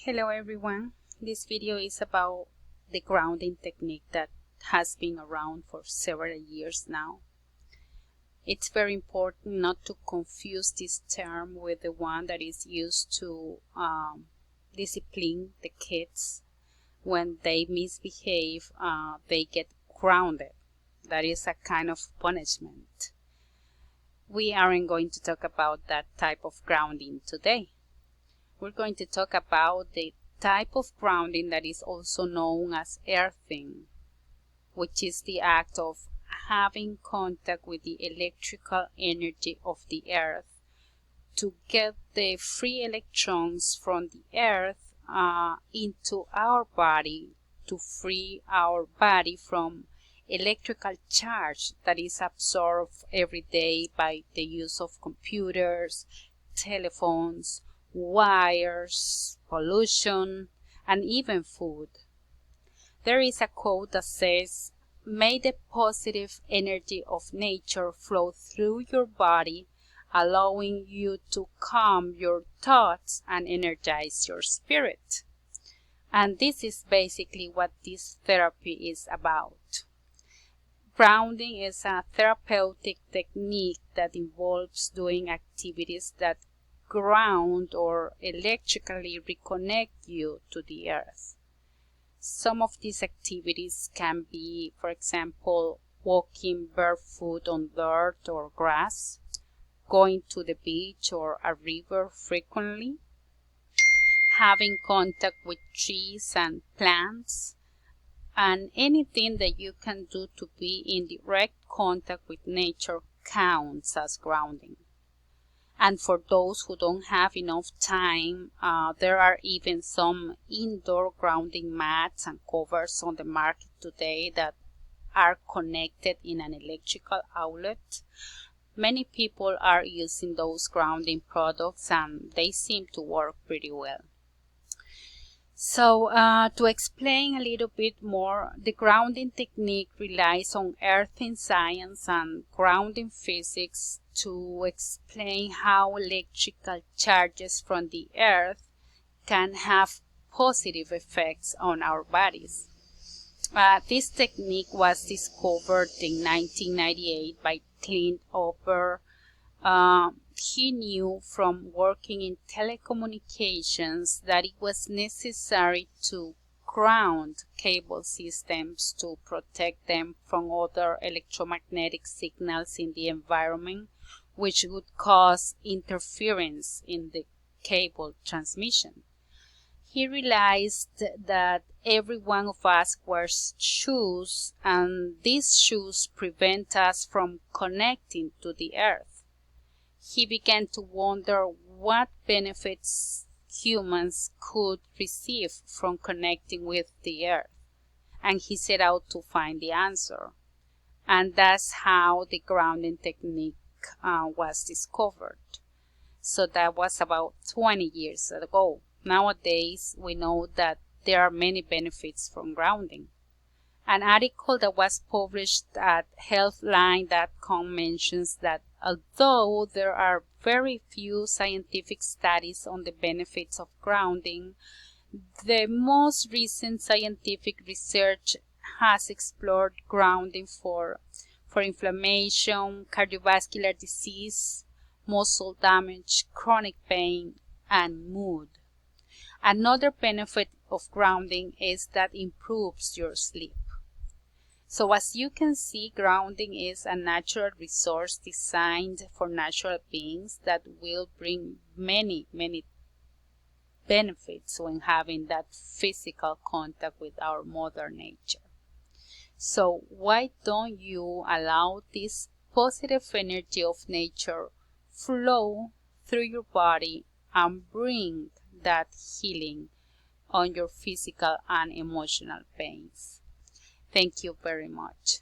Hello everyone, this video is about the grounding technique that has been around for several years now. It's very important not to confuse this term with the one that is used to discipline the kids. When they misbehave, they get grounded. That is a kind of punishment. We aren't going to talk about that type of grounding today. We're going to talk about the type of grounding that is also known as earthing, which is the act of having contact with the electrical energy of the earth to get the free electrons from the earth into our body, to free our body from electrical charge that is absorbed every day by the use of computers, telephones, wires, pollution, and even food. There is a quote that says, "May the positive energy of nature flow through your body, allowing you to calm your thoughts and energize your spirit." And this is basically what this therapy is about. Grounding is a therapeutic technique that involves doing activities that ground or electrically reconnect you to the earth. Some of these activities can be, for example, walking barefoot on dirt or grass, going to the beach or a river frequently, having contact with trees and plants, and anything that you can do to be in direct contact with nature counts as grounding. And for those who don't have enough time, there are even some indoor grounding mats and covers on the market today that are connected in an electrical outlet. Many people are using those grounding products and they seem to work pretty well. So to explain a little bit more, the grounding technique relies on earthing science and grounding physics to explain how electrical charges from the earth can have positive effects on our bodies. This technique was discovered in 1998 by Clint Ober. He knew from working in telecommunications that it was necessary to ground cable systems to protect them from other electromagnetic signals in the environment, which would cause interference in the cable transmission. He realized that every one of us wears shoes, and these shoes prevent us from connecting to the earth. He began to wonder what benefits humans could receive from connecting with the earth, and he set out to find the answer. And that's how the grounding technique was discovered. So that was about 20 years ago. Nowadays, we know that there are many benefits from grounding. An article that was published at healthline.com mentions that although there are very few scientific studies on the benefits of grounding, the most recent scientific research has explored grounding for inflammation, cardiovascular disease, muscle damage, chronic pain, and mood. Another benefit of grounding is that it improves your sleep. So as you can see, grounding is a natural resource designed for natural beings that will bring many, many benefits when having that physical contact with our mother nature. So why don't you allow this positive energy of nature flow through your body and bring that healing on your physical and emotional pains? Thank you very much.